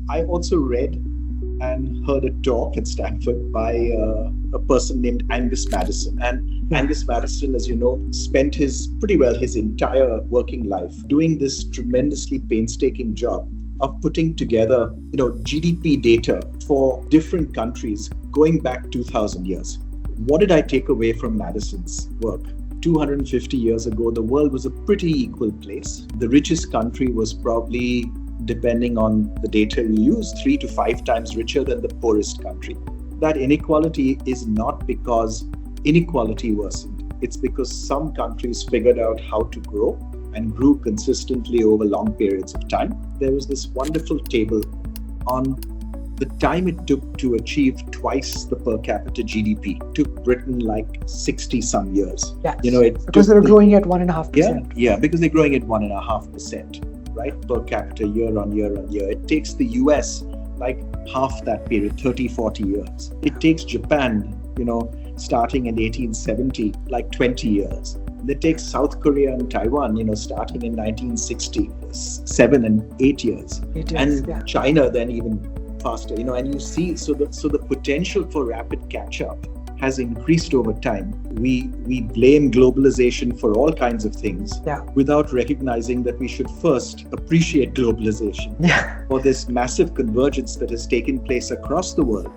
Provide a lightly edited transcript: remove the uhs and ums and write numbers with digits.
I also read and heard a talk at Stanford by a person named Angus Madison. And Angus Madison, as you know, spent his entire working life doing this tremendously painstaking job of putting together, GDP data for different countries going back 2,000 years. What did I take away from Madison's work? 250 years ago, the world was a pretty equal place. The richest country was probably, depending on the data you use, 3 to 5 times richer than the poorest country. That inequality is not because inequality worsened. It's because some countries figured out how to grow and grew consistently over long periods of time. There was this wonderful table on the time it took to achieve twice the per capita GDP. It took Britain like 60 some years. Yes, because they're growing at 1.5%. Yeah, because they're growing at 1.5%, right? Per capita year on year on year. It takes the US like half that period, 30, 40 years. It takes Japan, starting in 1870, like 20 years. It takes South Korea and Taiwan, starting in 1960, 7 and 8 years. And China then even faster, and you see, so the potential for rapid catch-up has increased over time. We blame globalization for all kinds of things without recognizing that we should first appreciate globalization for this massive convergence that has taken place across the world.